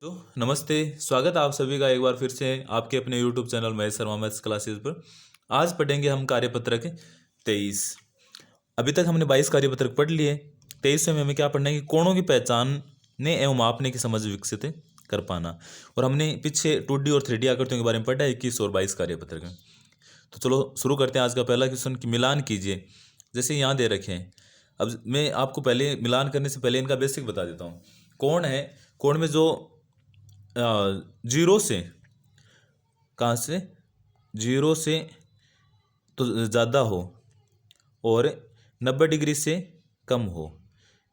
तो नमस्ते। स्वागत है आप सभी का एक बार फिर से आपके अपने YouTube channel Mahesh Sharma maths classes पर। आज पढ़ेंगे हम कार्यपत्रक 23। अभी तक हमने 22 कार्यपत्रक पढ़ लिए। 23 में हमें क्या पढ़ना है कि कोणों की पहचानने एवं मापने की समझ विकसित कर पाना। और हमने पीछे 2D और 3D आकृतियों के बारे में पढ़ा है 21 और 22 कार्यपत्रक में। तो चलो शुरू करते हैं आज का पहला क्वेश्चन कि मिलान कीजिए। जैसे यहाँ दे रखे हैं। अब मैं आपको पहले मिलान करने से पहले इनका बेसिक बता देता हूँ। कोण है, कोण में जो जीरो से, कहाँ से, जीरो से तो ज़्यादा हो और 90 डिग्री से कम हो,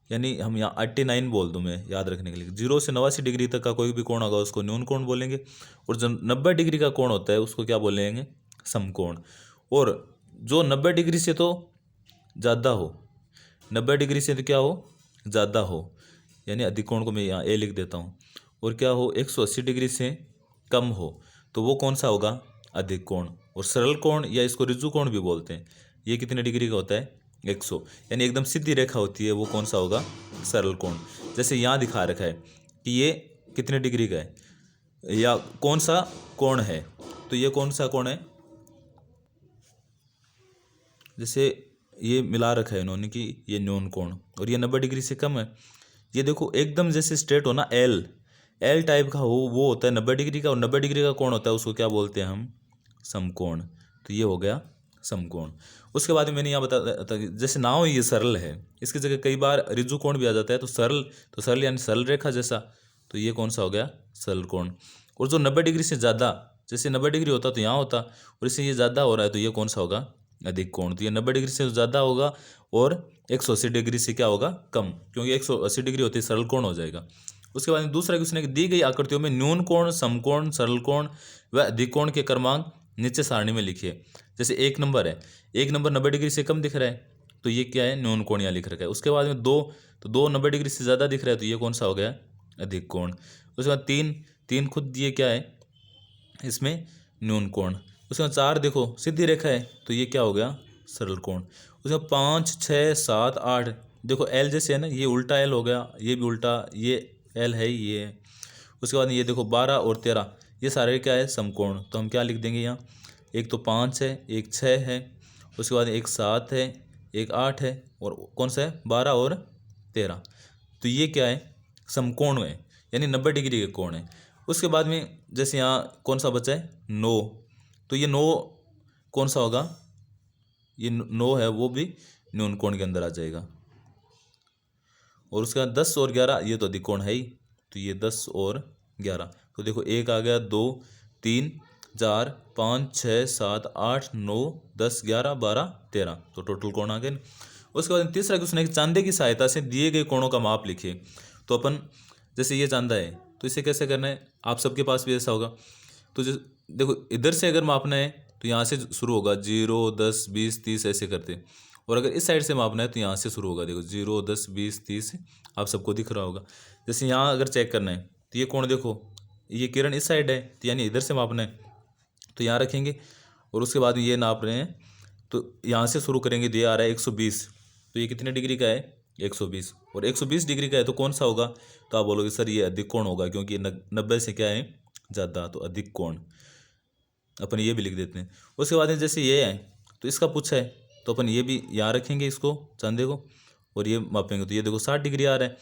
यानी हम यहाँ 89 बोल दूँ मैं याद रखने के लिए। 0 से 89 डिग्री तक का कोई भी कोण होगा उसको न्यून कोण बोलेंगे, और जो 90 डिग्री का कोण होता है उसको क्या बोलेंगे, समकोण। और जो 90 डिग्री से तो ज़्यादा हो, 90 डिग्री से तो क्या हो, ज़्यादा हो, यानी अधिक कोण को मैं यहाँ ए लिख देता हूँ। और क्या हो, 180 डिग्री से कम हो तो वो कौन सा होगा, अधिक कोण। और सरल कोण या इसको ऋजु कोण भी बोलते हैं, ये कितने डिग्री का होता है, 100, यानी एकदम सीधी रेखा होती है, वो कौन सा होगा, सरल कोण। जैसे यहाँ दिखा रखा है कि ये कितने डिग्री का है या कौन सा कोण है, तो ये कौन सा कोण है। जैसे ये मिला रखा है इन्होंने कि ये न्यून कोण, और ये 90 डिग्री से कम है। ये देखो एकदम जैसे स्ट्रेट हो ना, एल टाइप का हो, वो होता है 90 डिग्री का, और 90 डिग्री का कोण होता है उसको क्या बोलते हैं हम, समकोण। तो ये हो गया समकोण। उसके बाद मैंने यहाँ बताया था कि जैसे ना हो ये सरल है, इसकी जगह कई बार ऋजु कोण भी आ जाता है, तो सरल यानी सरल रेखा जैसा, तो ये कौन सा हो गया, सरल कोण। और जो 90 डिग्री से ज़्यादा, जैसे 90 डिग्री होता तो यहाँ होता, और इससे ये ज़्यादा हो रहा है तो ये कौन सा होगा, अधिक कोण। तो ये 90 डिग्री से ज़्यादा होगा और 180 डिग्री से क्या होगा, कम, क्योंकि 180 डिग्री होती है सरल कोण हो जाएगा। उसके बाद दूसरा क्वेश्चन है कि दी गई आकृतियों में न्यून कोण, समकोण, सरल कोण व अधिक कोण के क्रमांक नीचे सारणी में लिखिए। जैसे एक नंबर है, एक नंबर 90 डिग्री से कम दिख रहा है तो ये क्या है, न्यून कोण यहाँ लिख रखा है। उसके बाद में दो, तो दो 90 डिग्री से ज़्यादा दिख रहा है तो ये कौन सा हो गया, अधिक कोण। उसके बाद तीन खुद ये क्या है, इसमें न्यून कोण। उसके बाद 4 देखो सीधी रेखा है तो ये क्या हो गया, सरल कोण। उसके बाद 5, 6, 7, 8 देखो एल जैसे है ना, ये उल्टा एल हो गया, ये भी उल्टा, ये एल है, ये है। उसके बाद ये देखो 12 और 13 ये सारे क्या है, समकोण। तो हम क्या लिख देंगे यहाँ, एक तो 5 है, एक 6 है, उसके बाद एक 7 है, एक 8 है, और कौन सा है, 12 और 13। तो ये क्या है, समकोण है, यानी 90 डिग्री के कोण है। उसके बाद में जैसे यहाँ कौन सा बचा है, 9, तो ये 9 कौन सा होगा, ये 9 है, वो भी न्यून कोण के अंदर आ जाएगा। और उसके बाद 10 और 11 ये तो अधिक कोण है ही, तो ये 10 और 11, तो देखो एक आ गया, 2, 3, 4, 5, 6, 7, 8, 9, 10, 11, 12, 13, तो टोटल कोण आ गए। उसके बाद तीसरा क्वेश्चन है कि चांदे की सहायता से दिए गए कोणों का माप लिखिए। तो अपन जैसे ये चांदा है तो इसे कैसे करना है, आप सबके पास भी ऐसा होगा। तो देखो इधर से अगर मापना है तो यहाँ से शुरू होगा, 0, 10, 20, 30 ऐसे करते। और अगर इस साइड से मापना है तो यहाँ से शुरू होगा, देखो 0, 10, 20, 30 आप सबको दिख रहा होगा। जैसे यहाँ अगर चेक करना है तो ये कोण देखो, ये किरण इस साइड है तो यानी इधर से मापना है तो यहाँ रखेंगे। और उसके बाद ये नाप रहे हैं तो यहाँ से शुरू करेंगे, तो ये आ रहा है 120, तो ये कितने डिग्री का है, 120। और 120 डिग्री का है तो कौन सा होगा, तो आप बोलोगे सर ये अधिक कोण होगा, क्योंकि 90 से क्या है, ज़्यादा, तो अधिक कोण। अपन ये भी लिख देते हैं। उसके बाद में जैसे ये है तो इसका पूछा है तो अपन ये भी यहाँ रखेंगे इसको, चांदे को, और ये मापेंगे तो ये देखो 60 डिग्री आ रहा है।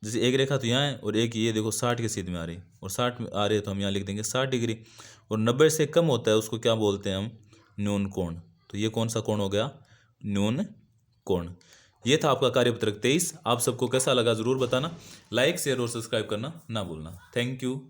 जैसे एक रेखा तो यहाँ है और एक ये देखो 60 के सीध में आ रही है, और 60 में आ रही है तो हम यहाँ लिख देंगे 60 डिग्री। और 90 से कम होता है उसको क्या बोलते हैं हम, न्यून कोण। तो ये कौन सा कोण हो गया, न्यून कोण। ये था आपका कार्यपत्रक 23। आप सबको कैसा लगा ज़रूर बताना, लाइक शेयर और सब्सक्राइब करना ना भूलना। Thank you.